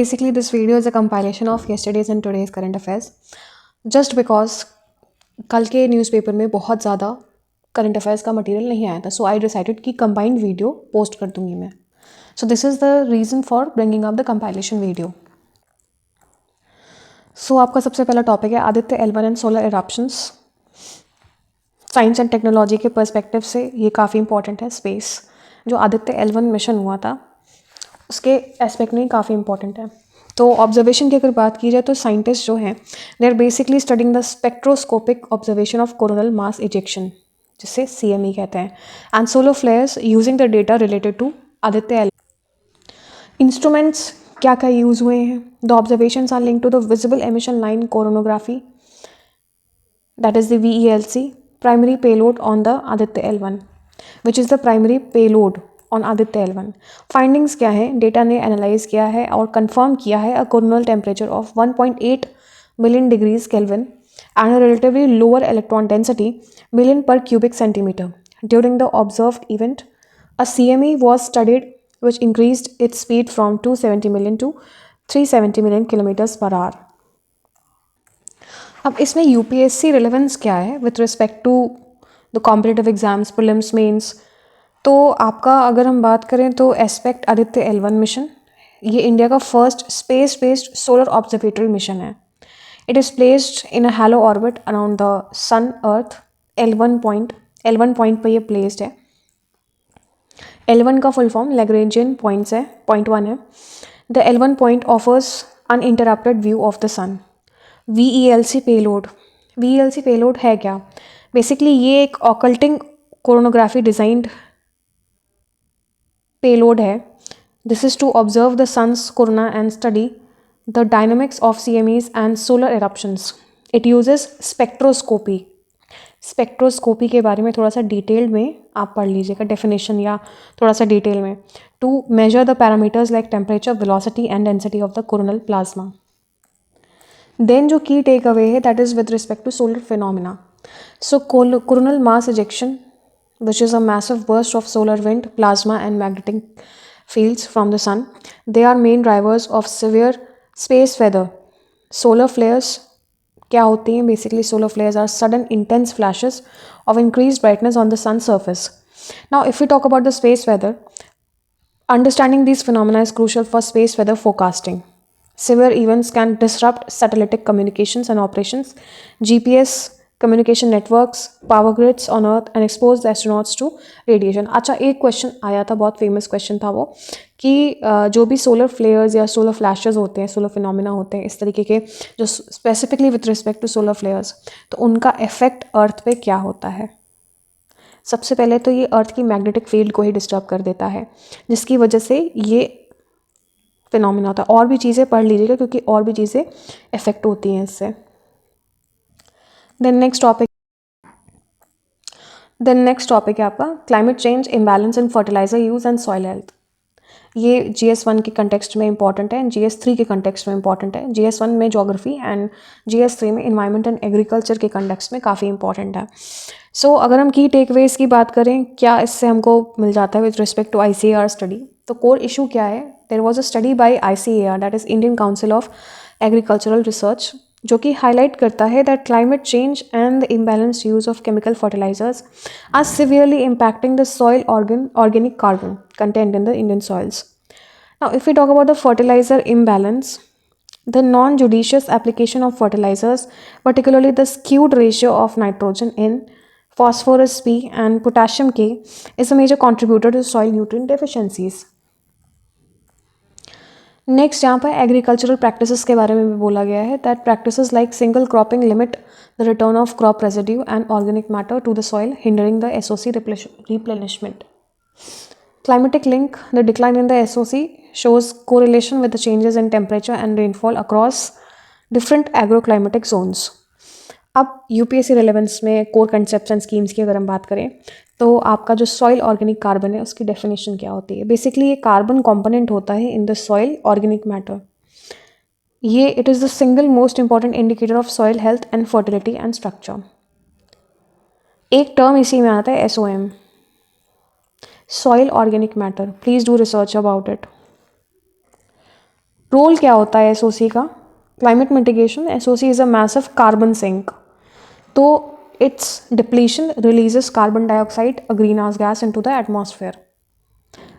Basically, this video is a compilation of yesterday's and today's current affairs. Just because कल के newspaper में बहुत ज़्यादा करंट अफेयर्स का मटेरियल नहीं आया था, सो आई डिसाइडेड कि कंबाइंड वीडियो पोस्ट कर दूंगी मैं. So this is the reason for bringing up the compilation video. So आपका सबसे पहला टॉपिक है Aditya L1 and solar eruptions. Science and technology के पर्सपेक्टिव से ये काफ़ी इंपॉर्टेंट है. स्पेस जो आदित्य L1 मिशन हुआ था उसके एस्पेक्ट में काफ़ी इंपॉर्टेंट है. तो ऑब्जर्वेशन की अगर बात की जाए तो साइंटिस्ट जो हैं they are basically studying the spectroscopic observation of coronal mass ejection, जिसे CME कहते हैं, and solar flares using the data related to Aditya L. Instruments क्या क्या यूज़ हुए हैं? The observations are link to the visible emission line coronography, that is the VELC, primary payload on the Aditya L1, which is the primary payload on Aditya L1. Findings क्या है? Data ने analyse किया है और confirm किया है a coronal temperature of 1.8 million degrees Kelvin and a relatively lower electron density million per cubic centimeter. During the observed event, a CME was studied which increased its speed from 270 million to 370 million kilometers per hour. अब इसमें UPSC relevance क्या है with respect to the competitive exams, prelims, mains. तो आपका अगर हम बात करें तो एस्पेक्ट आदित्य L1 मिशन, ये इंडिया का first space based solar observatory mission है. It is placed in a halo orbit around the sun earth. L1 point पर ये प्लेस्ड है. L1 का फुल फॉर्म लैग्रेंजियन पॉइंट्स है, पॉइंट 1 है. The L1 point offers uninterrupted view of the sun. VELC payload. VELC payload है क्या? Basically ये एक ऑकल्टिंग कोरोनोग्राफी डिज़ाइंड पेलोड है. This is observe observe the sun's corona and study the dynamics of CMEs and solar eruptions. It uses spectroscopy. Spectroscopy के बारे में थोड़ा सा डिटेल्ड में आप पढ़ लीजिएगा, डेफिनेशन या थोड़ा सा डिटेल में. To measure the parameters like temperature, velocity and density of the coronal plasma. Then जो की टेक अवे है that is with respect to solar phenomena. So coronal mass ejection which is a massive burst of solar wind, plasma and magnetic fields from the sun. They are main drivers of severe space weather. Solar flares क्या होती हैं? Basically solar flares are sudden intense flashes of increased brightness on the sun's surface. Now if we talk about the space weather, understanding these phenomena is crucial for space weather forecasting. Severe events can disrupt satellite communications and operations, GPS communication networks, power grids on Earth and expose the astronauts to radiation. अच्छा, एक question आया था, बहुत famous question था वो, कि जो भी सोलर फ्लेयर्स या सोलर फ्लैशेस होते हैं, सोलर फिनोमिना होते हैं इस तरीके के, जो specifically with respect to solar flares, तो उनका इफेक्ट अर्थ पे क्या होता है? सबसे पहले तो ये अर्थ की मैग्नेटिक फील्ड को ही डिस्टर्ब कर देता है, जिसकी वजह से ये फिनोमिना होता है. और भी चीज़ें पढ़ लीजिएगा क्योंकि और भी चीज़ें इफेक्ट होती हैं इससे. देन नेक्स्ट टॉपिक है आपका climate change, imbalance in fertilizer use and soil health. ये GS1 के कंटेक्स्ट में इंपॉर्टेंट है एंड GS3 के कंटेक्स्ट में इंपॉर्टेंट है. GS1 में ज्योग्राफी एंड GS3 में इन्वायरमेंट एंड एग्रीकल्चर के कंटेक्स्ट में काफ़ी इंपॉर्टेंट है. सो अगर हम की टेकअवेज की बात करें, क्या इससे हमको मिल जाता है with respect to ICAR study, तो कोर इशू क्या है? There was a study by ICAR, that is Indian Council of Agricultural Research, जो कि हाईलाइट करता है that climate change and the imbalance use of chemical fertilizers are severely impacting the soil organic carbon content in the Indian soils. Now, if we talk about the fertilizer imbalance, the non-judicious application of fertilizers, particularly the skewed ratio of nitrogen N, phosphorus P, and potassium K, is a major contributor to soil nutrient deficiencies. Next यहाँ पर agricultural practices के बारे में भी बोला गया है that practices like single cropping limit the return of crop residue and organic matter to the soil, hindering the SOC replenishment. Climatic link, the decline in the SOC shows correlation with the changes in temperature and rainfall across different agroclimatic zones. अब UPSC relevance में core concepts and schemes की अगर हम बात करें तो आपका जो सॉइल ऑर्गेनिक कार्बन है उसकी डेफिनेशन क्या होती है? बेसिकली ये कार्बन कंपोनेंट होता है in the soil organic matter. ये it is the single most important indicator of soil health and fertility and structure. एक टर्म इसी में आता है SOM, soil organic matter. Please do research about it. Role क्या होता है एसओसी का? Climate mitigation. SOC is a massive carbon sink. तो its depletion releases carbon dioxide, a green house gas, into the atmosphere.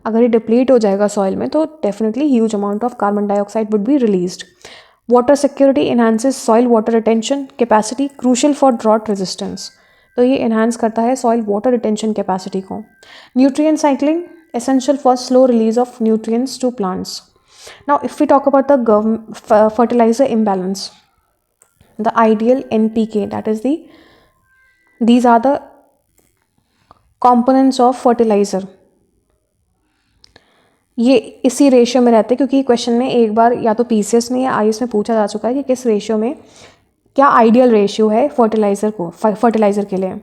अगर ये deplete हो जाएगा soil में तो definitely huge amount of carbon dioxide would be released. Water security enhances soil water retention capacity, crucial for drought resistance. तो ये enhance करता है सॉइल वाटर रिटेंशन कैपेसिटी को. Nutrient cycling essential for slow release of nutrients to plants. Now, if we talk about the fertilizer imbalance, the ideal NPK, that is these are the components of fertilizer. ये इसी ratio में रहते हैं क्योंकि question में एक बार या तो पीसीएस में या आईएएस में पूछा जा चुका है कि किस रेशियो में क्या आइडियल रेशियो है फर्टिलाइज़र के लिए.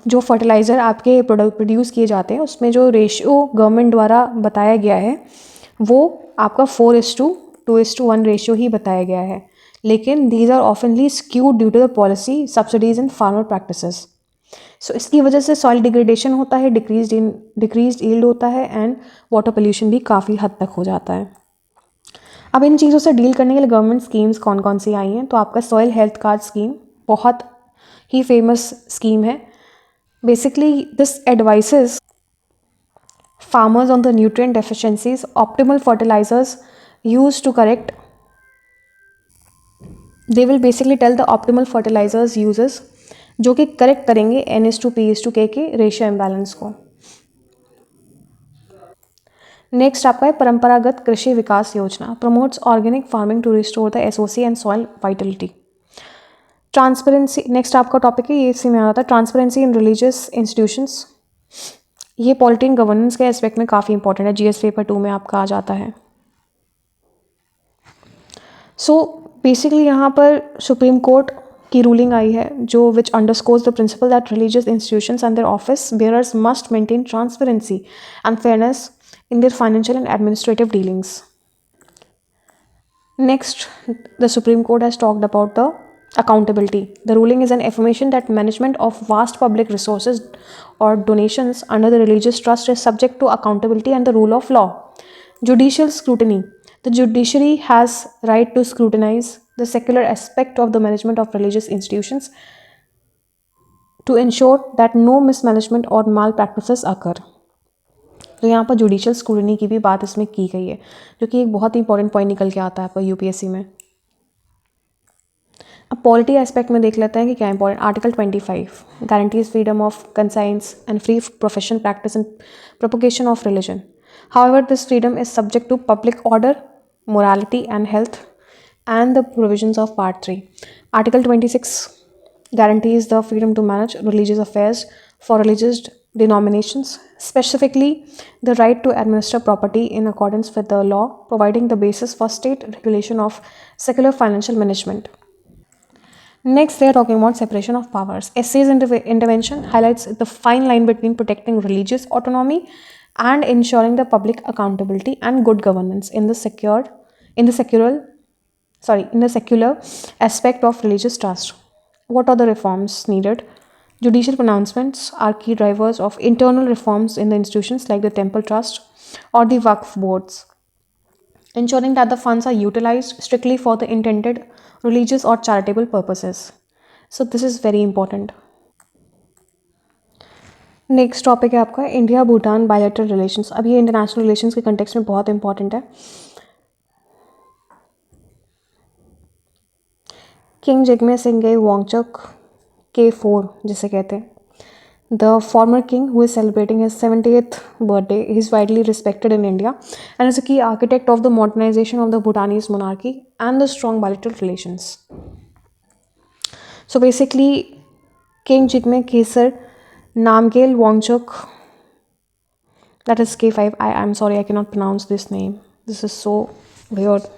जो फर्टिलाइज़र आपके प्रोड्यूस किए जाते हैं उसमें जो रेशियो गवर्नमेंट द्वारा बताया गया है वो आपका 4:2:1 रेशियो ही बताया गया है. लेकिन दीज आर ऑफनली skewed due to the policy subsidies and farmer practices. So इसकी वजह से सॉइल डिग्रेडेशन होता है, डिक्रीज यील्ड होता है एंड वाटर पोल्यूशन भी काफ़ी हद तक हो जाता है. अब इन चीज़ों से डील करने के लिए गवर्नमेंट स्कीम्स कौन कौन सी आई हैं? तो आपका सॉइल हेल्थ कार्ड स्कीम बहुत ही फेमस स्कीम है. Basically, this advises farmers on the nutrient deficiencies, optimal fertilizers used to correct. They will basically tell the optimal fertilizers uses जो कि करेक्ट करेंगे NH2PH2K के रेशियो इम्बैलेंस को. Next आपका है परंपरागत Krishi Vikas Yojana. Promotes organic farming to restore the SOC and soil vitality. Transparency next आपका topic है, ये इसी में आता है. Transparency in religious institutions. ये पॉलिटी एंड गवर्नेंस के एस्पेक्ट में काफ़ी इंपॉर्टेंट है. जीएस पेपर 2 में आपका आ जाता है. सो बेसिकली यहाँ पर सुप्रीम कोर्ट की रूलिंग आई है जो which underscores the principle that religious institutions and their office bearers must maintain transparency and fairness in their financial and administrative dealings. Next, the Supreme Court has talked about the accountability. The ruling is an affirmation that management of vast public resources or donations under the religious trust is subject to accountability and the rule of law. Judicial scrutiny. The judiciary has right to scrutinize the secular aspect of the management of religious institutions to ensure that no mismanagement or malpractices occur. तो यहाँ पर judicial scrutiny की भी बात इसमें की गई है जो कि एक बहुत इंपॉर्टेंट पॉइंट निकल के आता है आपका यूपीएससी में. अब पॉलिटी एस्पेक्ट में देख लेते हैं कि क्या important. Article 25 guarantees freedom of conscience and free profession practice and propagation of religion. However this freedom is subject to public order, morality and health and the provisions of Part 3. Article 26 guarantees the freedom to manage religious affairs for religious denominations, specifically the right to administer property in accordance with the law, providing the basis for state regulation of secular financial management. Next, they are talking about separation of powers. SC's intervention highlights the fine line between protecting religious autonomy and ensuring the public accountability and good governance in the secular aspect of religious trust. What are the reforms needed? Judicial pronouncements are key drivers of internal reforms in the institutions like the temple trust or the Waqf boards, ensuring that the funds are utilized strictly for the intended religious or charitable purposes. So this is very important. Next topic है आपका India Bhutan bilateral relations. अब ये international relations के context में बहुत important है. King Jigme सिंगे Wangchuck K4 जिसे कहते हैं, the former king who is celebrating his 70th birthday, he is widely respected in India and is a key architect of the modernization of the Bhutanese monarchy and the strong bilateral relations. So basically, King Jigme Khesar Namgyel Wangchuk, that is K5. I'm sorry, I cannot pronounce this name. This is so weird.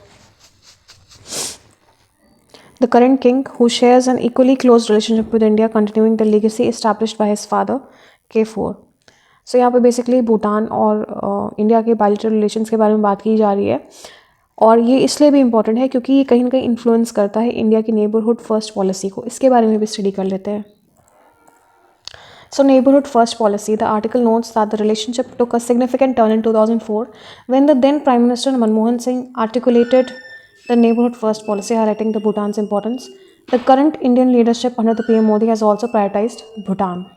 The current king, who shares an equally close relationship with India, continuing the legacy established by his father, K4. So यहाँ पे basically Bhutan और India के bilateral relations के बारे में बात की जा रही है और ये इसलिए भी इम्पॉर्टेंट है क्योंकि ये कहीं ना कहीं इन्फ्लुएंस करता है इंडिया की नेबरहुड फर्स्ट पॉलिसी को. इसके बारे में भी स्टडी कर लेते हैं. So, Neighborhood First policy, the article notes that the relationship took a significant turn in 2004 when the then Prime Minister Manmohan Singh articulated the Neighborhood First policy, highlighting the Bhutan's importance. The current Indian leadership under the PM Modi has also prioritized Bhutan.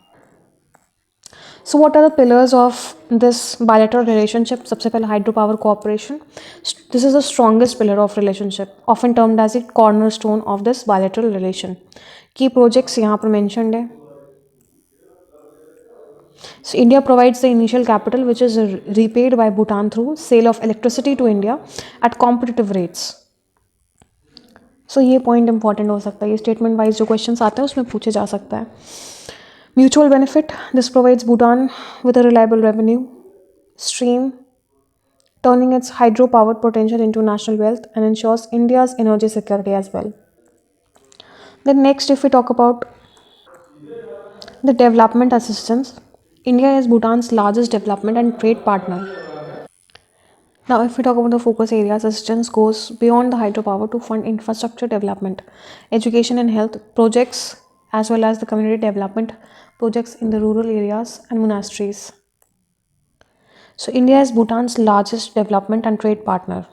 So, what are the pillars of this bilateral relationship? सबसे पहले hydropower cooperation. This is the strongest pillar of relationship, often termed as the cornerstone of this bilateral relation. Key projects यहाँ पर mentioned है. So, India provides the initial capital, which is repaid by Bhutan through sale of electricity to India at competitive rates. So, ये point important हो सकता है. ये statement wise जो questions आते हैं उसमें पूछे जा सकता है. Mutual benefit. This provides Bhutan with a reliable revenue stream, turning its hydropower potential into national wealth and ensures India's energy security as well. Then next, if we talk about the development assistance, India is Bhutan's largest development and trade partner. Now, if we talk about the focus areas, assistance goes beyond the hydropower to fund infrastructure development, education and health projects, as well as the community development projects in the rural areas and monasteries. So, India is Bhutan's largest development and trade partner.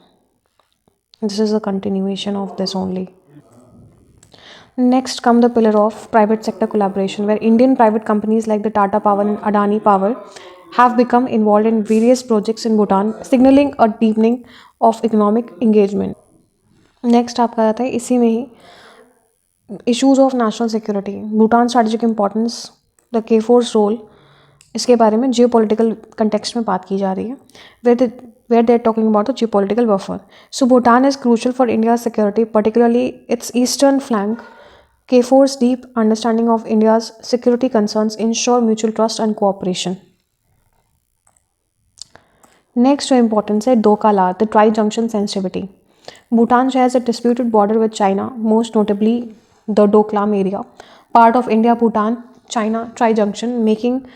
This is a continuation of this only. Next come the pillar of private sector collaboration, where Indian private companies like the Tata Power and Adani Power have become involved in various projects in Bhutan, signaling a deepening of economic engagement. Next आपका आता है इसी में ही issues of national security, Bhutan strategic importance, the K4's role. इसके बारे में geopolitical context में बात की जा रही है, where they are talking about the geopolitical buffer. So Bhutan is crucial for India's security, particularly its eastern flank. K4's deep understanding of India's security concerns ensure mutual trust and cooperation. Next जो importance है Dokala, the tri-junction sensitivity. Bhutan shares a disputed border with China, most notably the Doklam area, part of India-Bhutan-China tri-junction, making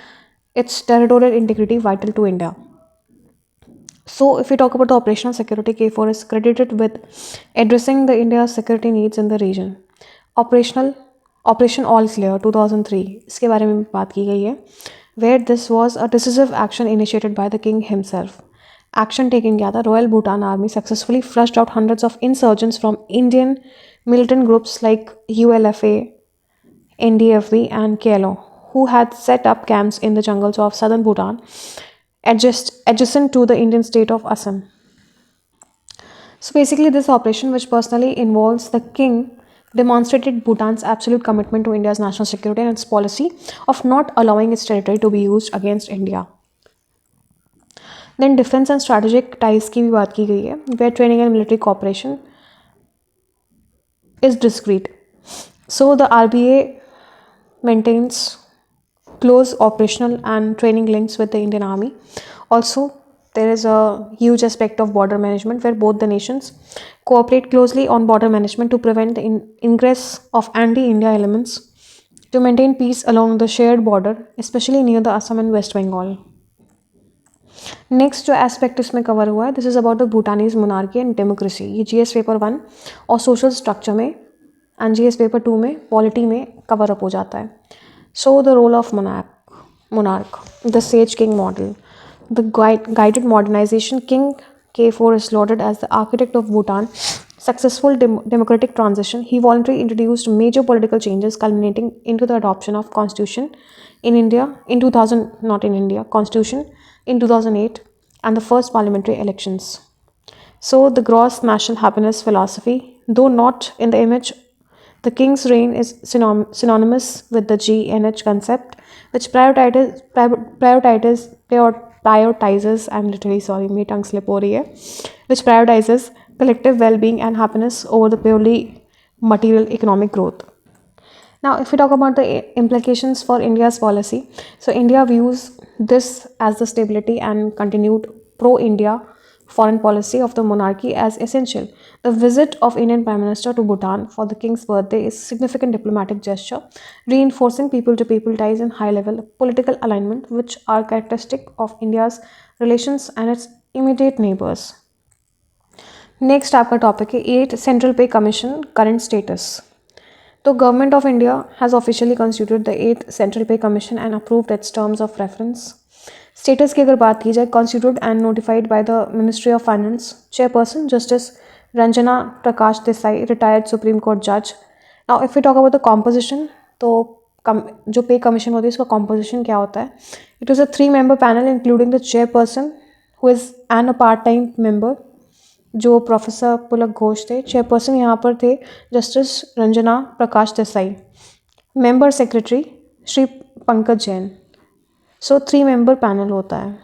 its territorial integrity vital to India. So, if we talk about the operational security, K4 is credited with addressing the India's security needs in the region. Operation All Clear 2003, इसके बारे में बात की गई है, where this was a decisive action initiated by the king himself. Action taken गया था. Royal Bhutan Army successfully flushed out hundreds of insurgents from Indian militant groups like ULFA, NDFB, and KLO, who had set up camps in the jungles of southern Bhutan, adjacent to the Indian state of Assam. So basically, this operation, which personally involves the king, demonstrated Bhutan's absolute commitment to India's national security and its policy of not allowing its territory to be used against India. Then defense and strategic ties की भी बात की गई है, where training and military cooperation is discrete. So the RBA maintains close operational and training links with the Indian Army. Also, there is a huge aspect of border management, where both the nations cooperate closely on border management to prevent the ingress of anti-India elements to maintain peace along the shared border, especially near the Assam and West Bengal. Next जो aspect इसमें cover हुआ है, this is about the Bhutanese monarchy and democracy. ये GS paper 1 और social structure में and GS paper 2 में polity में cover up हो जाता है. So the role of monarch, the sage king model, the guided modernization. King K4 is lauded as the architect of Bhutan successful democratic transition. He voluntarily introduced major political changes, culminating into the adoption of constitution in India in 2000, not in India, constitution in 2008, and the first parliamentary elections. So the gross national happiness philosophy, though not in the image, the king's reign is synonymous with the GNH concept, which prioritizes, I'm literally sorry, my tongue slip हो रही है, which prioritizes collective well-being and happiness over the purely material economic growth. Now, if we talk about the implications for India's policy, so India views this as the stability and continued pro-India foreign policy of the monarchy as essential. The visit of Indian Prime Minister to Bhutan for the king's birthday is a significant diplomatic gesture, reinforcing people-to-people ties and high-level political alignment, which are characteristic of India's relations and its immediate neighbors. Next आपका topic है 8 central pay commission current status. So government of India has officially constituted the 8th central pay commission and approved its terms of reference. Status की अगर बात की जाए, constitute and notified by the ministry of finance. Chairperson justice Ranjana Prakash Desai, retired supreme court जज. Now if we talk about the composition, तो जो पे commission होती है उसका कॉम्पोजिशन क्या होता है? It is a 3-member panel including the chairperson who is an a part time member, जो प्रोफेसर पुलक घोष थे. चेयरपर्सन यहाँ पर थे justice Ranjana Prakash Desai. Member secretary Shri Pankaj Jain. So 3-member panel होता है.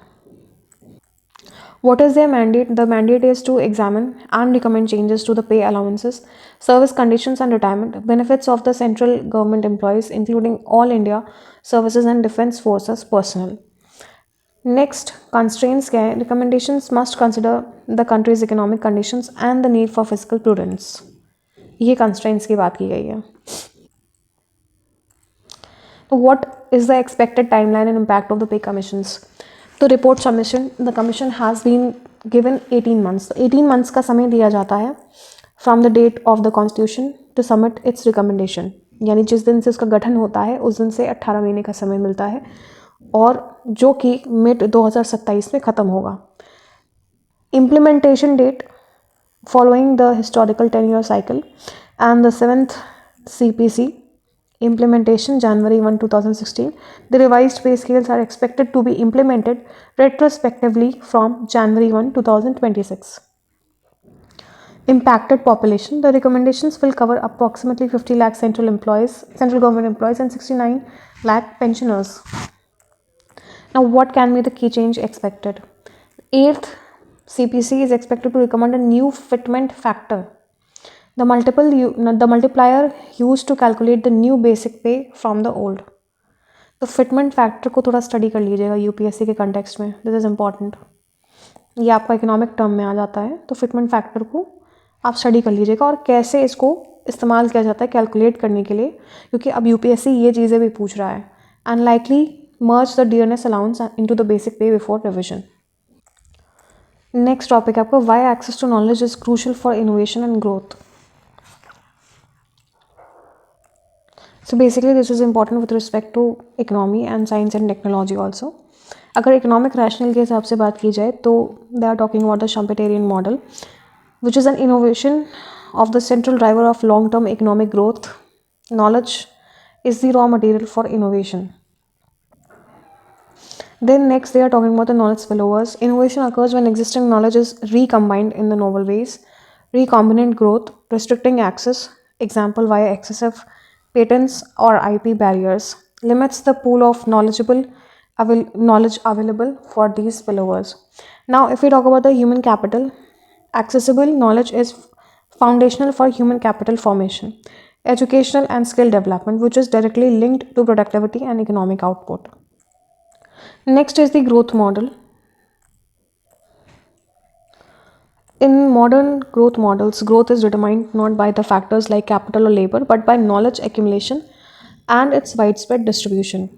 What is their mandate? The mandate is to examine and recommend changes to the pay allowances, service conditions and retirement benefits of the central government employees, including all India services and defense forces personnel. Next, constraints क्या है? Recommendations must consider the country's economic conditions and the need for fiscal prudence. ये constraints की बात की गई है. What is the expected timeline and impact of the pay commissions? तो report submission, the commission has been given 18 months. तो 18 months का समय दिया जाता है from the date of the constitution to submit its recommendation. यानी जिस दिन से उसका गठन होता है उस दिन से 18 महीने का समय मिलता है, और जो कि मिड 2027 में ख़त्म होगा. Implementation date following the historical 10-year cycle and the 7th CPC implementation January 1, 2016. The revised pay scales are expected to be implemented retrospectively from January 1, 2026. Impacted population. The recommendations will cover approximately 50 lakh central government employees and 69 lakh pensioners. Now, what can be the key change expected? 8th CPC is expected to recommend a new fitment factor. The multiplier used to calculate the new basic pay from the old. तो fitment factor को थोड़ा study कर लीजिएगा UPSC के context में. This is important. ये आपका economic term में आ जाता है, तो फिटमेंट फैक्टर को आप स्टडी कर लीजिएगा और कैसे इसको इस्तेमाल किया जाता है कैलकुलेट करने के लिए, क्योंकि अब यूपीएससी ये चीज़ें भी पूछ रहा है. And likely merge the dearness allowance into the basic pay before revision. Next topic है आपका why access to knowledge is crucial for innovation and growth. So basically this is important with respect to economy and science and technology also. अगर economic rationale के हिसाब से बात की जाए तो they are talking about the Schumpeterian model, which is an innovation of the central driver of long-term economic growth. Knowledge is the raw material for innovation. Then next they are talking about the knowledge spillovers. Innovation occurs when existing knowledge is recombined in the novel ways. Recombinant growth, restricting access, example via excessive patents or IP barriers, limits the pool of knowledge available for these spillovers. Now, if we talk about the human capital, accessible knowledge is foundational for human capital formation, educational and skill development, which is directly linked to productivity and economic output. Next is the growth model. In modern growth models, growth is determined not by the factors like capital or labor, but by knowledge accumulation and its widespread distribution.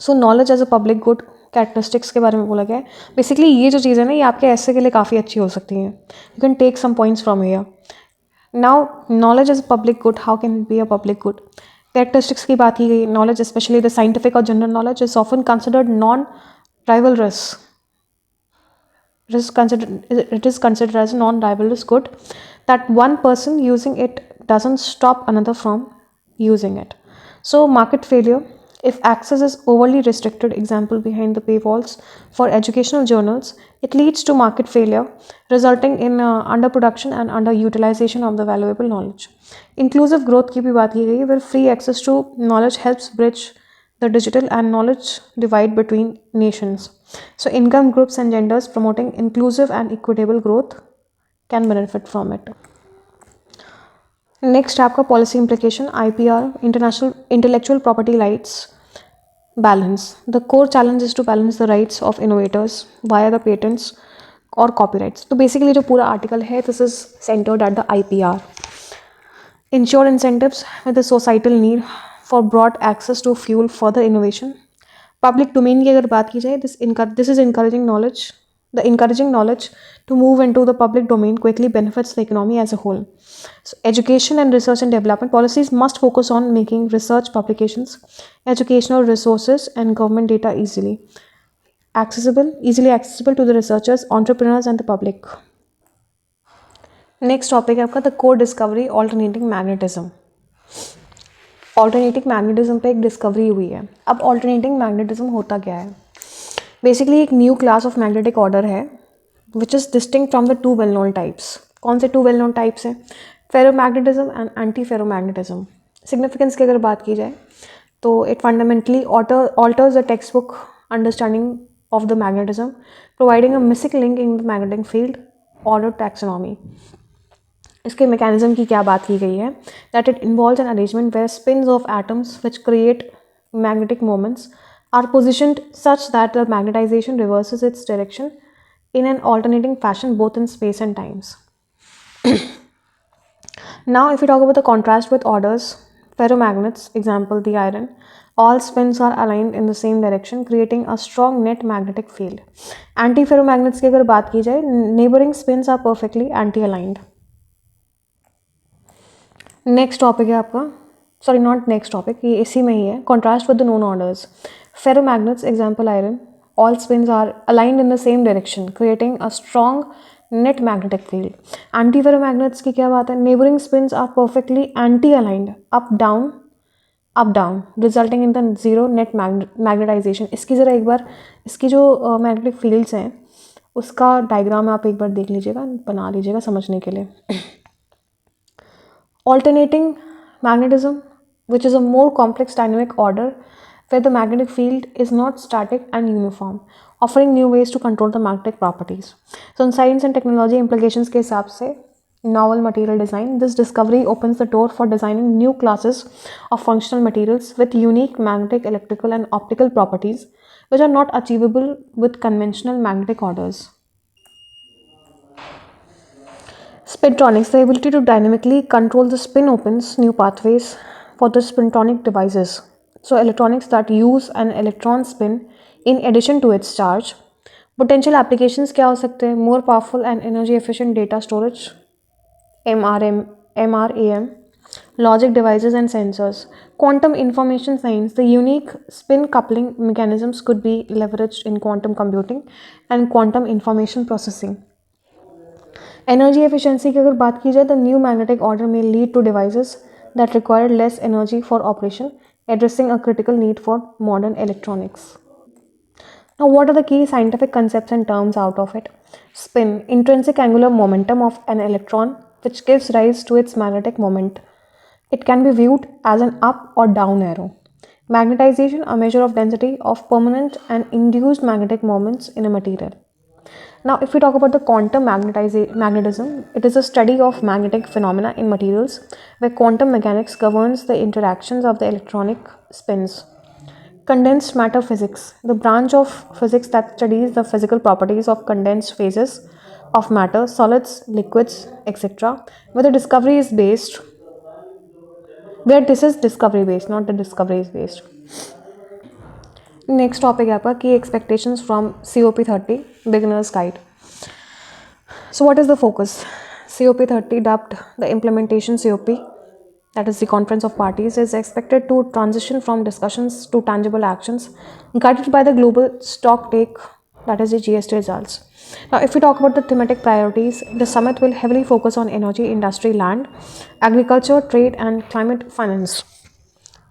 So knowledge as a public good characteristics के बारे में बोला गया है. Basically ये जो चीज़ है ना, ये आपके ऐसे के लिए काफ़ी अच्छी हो सकती हैं. You can take some points from here. Now knowledge as a public good, how can it be a public good? Characteristics की बात की गई. Knowledge, especially the scientific or general knowledge, is often considered non-rivalrous. It is considered as a non-rivalrous good that one person using it doesn't stop another from using it. So market failure, if access is overly restricted, example behind the paywalls for educational journals, it leads to market failure resulting in underproduction and underutilization of the valuable knowledge. Inclusive growth की भी बात की गई है, where free access to knowledge helps bridge the digital and knowledge divide between nations. So income groups and genders promoting inclusive and equitable growth can benefit from it. Next आपका policy implication, IPR, international intellectual property rights balance. The core challenge is to balance the rights of innovators via the patents or copyrights. तो basically जो पूरा article है, this is centered at the IPR. Ensure incentives with the societal need for broad access to fuel further innovation. Public domain की अगर बात की जाए, this is encouraging knowledge The encouraging knowledge to move into the public domain quickly benefits the economy as a whole. So, education and research and development policies must focus on making research publications, educational resources, and government data easily accessible to the researchers, entrepreneurs, and the public. Next topic है आपका the core discovery alternating magnetism. Alternating magnetism पे एक discovery हुई है. अब alternating magnetism होता क्या है? बेसिकली एक new class of magnetic order है which is distinct from the two well known types. कौन से टू वेल नोन टाइप्स हैं? Ferromagnetism and anti ferromagnetism. Significance की अगर बात की जाए तो it fundamentally alters the text book understanding of the magnetism, providing a missing link in the magnetic field order taxonomy. इसके मैकेनिज्म की क्या बात की गई है? That it involves an arrangement where spins of atoms which create magnetic moments are positioned such that the magnetization reverses its direction in an alternating fashion both in space and times. Now, if we talk about the contrast with orders, ferromagnets, example the iron, all spins are aligned in the same direction, creating a strong net magnetic field. Anti-ferromagnets की अगर बात की जाए, neighboring spins are perfectly anti-aligned. Next topic है आपका, sorry not next topic, ये इसी में ही है. Contrast with the known orders. Ferromagnets, example iron, all spins are aligned in the same direction, creating a strong net magnetic field. Anti ferromagnets की क्या बात है? Neighbouring spins are perfectly anti aligned, up down, resulting in the zero net magnetisation. इसकी ज़रा एक बार इसकी जो magnetic fields हैं उसका डायग्राम आप एक बार देख लीजिएगा, बना लीजिएगा समझने के लिए. Alternating magnetism, which is a more complex dynamic order where the magnetic field is not static and uniform, offering new ways to control the magnetic properties. So, in science and technology implications के हिसाब से novel material design, this discovery opens the door for designing new classes of functional materials with unique magnetic, electrical, and optical properties which are not achievable with conventional magnetic orders. Spintronics, the ability to dynamically control the spin opens new pathways for the spintronic devices. So, electronics that use an electron spin in addition to its charge. Potential applications क्या हो सकते हैं? More powerful and energy efficient data storage, MRAM, logic devices and sensors. Quantum information science, the unique spin coupling mechanisms could be leveraged in quantum computing and quantum information processing. Energy efficiency की अगर बात की जाए तो new magnetic order में lead to devices that require less energy for operation, addressing a critical need for modern electronics. Now, what are the key scientific concepts and terms out of it? Spin, intrinsic angular momentum of an electron which gives rise to its magnetic moment. It can be viewed as an up or down arrow. Magnetization, a measure of density of permanent and induced magnetic moments in a material. Now, if we talk about the quantum magnetism, it is a study of magnetic phenomena in materials where quantum mechanics governs the interactions of the electronic spins. Condensed matter physics, the branch of physics that studies the physical properties of condensed phases of matter, solids, liquids, etc. Where this is discovery based, not the discovery is based. Next topic है आपका की expectations from COP30 beginners guide. So what is the focus? COP30, dubbed the implementation COP, that is the conference of parties, is expected to transition from discussions to tangible actions guided by the global stock take, that is the GST results. Now, if we talk about the thematic priorities, the summit will heavily focus on energy, industry, land, agriculture, trade, and climate finance.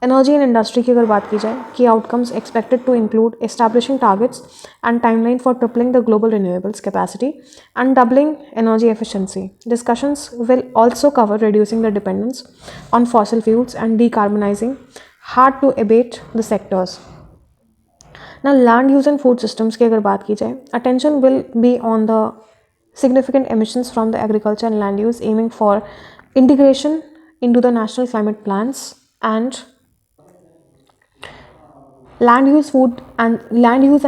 Energy and industry की अगर बात की जाए की outcomes expected to include establishing targets and timeline for tripling the global renewables capacity and doubling energy efficiency. Discussions will also cover reducing the dependence on fossil fuels and decarbonizing hard to abate the sectors. Now, land use and food systems की अगर बात की जाए, attention will be on the significant emissions from the agriculture and land use, aiming for integration into the national climate plans. And land use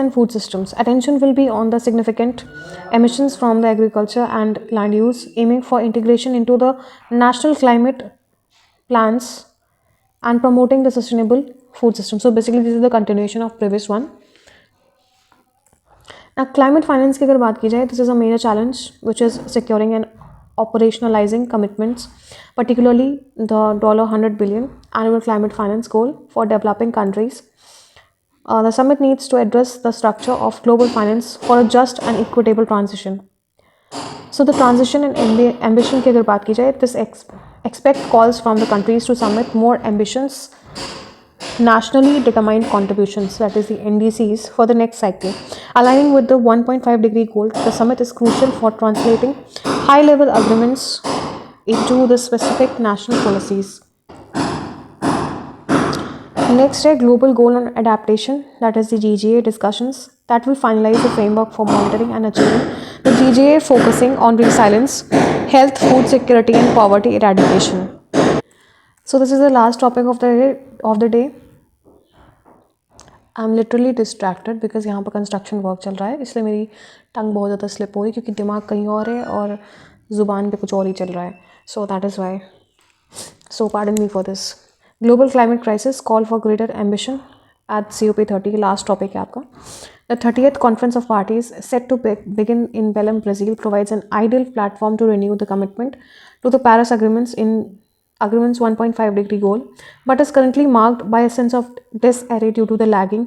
and food systems, attention will be on the significant emissions from the agriculture and land use, aiming for integration into the national climate plans and promoting the sustainable food system. So basically this is the continuation of previous one. Climate finance की अगर बात की जाए, this is a major challenge which is securing and operationalizing commitments, particularly the $100 billion annual climate finance goal for developing countries. The summit needs to address the structure of global finance for a just and equitable transition. So the transition and ambition की अगर बात की जाए, this expect calls from the countries to submit more ambitions nationally determined contributions, that is the NDCs, for the next cycle. Aligning with the 1.5-degree goal, the summit is crucial for translating high-level agreements into the specific national policies. Next, a global goal on adaptation, that is the GGA discussions, that will finalize the framework for monitoring and achieving the GGA, focusing on resilience, health, food security, and poverty eradication. So this is the last topic of the day. I am literally distracted because यहाँ पर construction work चल रहा है, इसलिए मेरी टंग बहुत ज़्यादा slip हो रही है क्योंकि दिमाग कहीं और है और ज़ुबान पे कुछ और ही चल रहा है. So that is why. So pardon me for this. Global climate crisis call for greater ambition at COP30. Last topic है आपका. The 30th Conference of Parties, set to begin in Belém, Brazil, provides an ideal platform to renew the commitment to the Paris Agreement's 1.5-degree goal, but is currently marked by a sense of disarray due to the lagging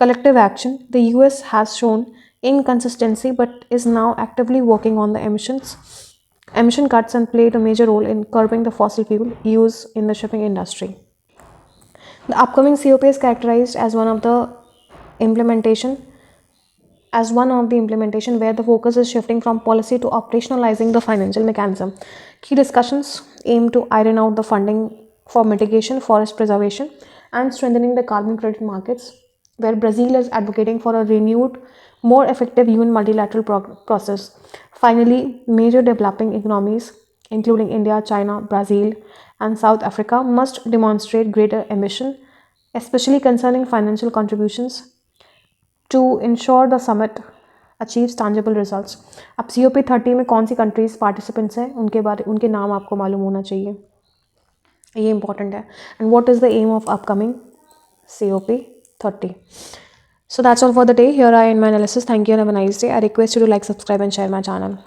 collective action. The US has shown inconsistency but is now actively working on the emission cuts and played a major role in curbing the fossil fuel use in the shipping industry. The upcoming COP is characterized as one of the implementation where the focus is shifting from policy to operationalizing the financial mechanism. Key discussions aim to iron out the funding for mitigation, forest preservation, and strengthening the carbon credit markets, where Brazil is advocating for a renewed, more effective UN multilateral process. Finally, major developing economies, including India, China, Brazil, and South Africa, must demonstrate greater ambition, especially concerning financial contributions, to ensure the summit achieves tangible results. अब COP30 में कौन सी countries participants हैं उनके नाम आपको मालूम होना चाहिए, ये इंपॉर्टेंट है. And what is the aim of upcoming COP30. So that's all for the day. Here I end my analysis. Thank you and have a nice day. I request you to like, subscribe and share my channel.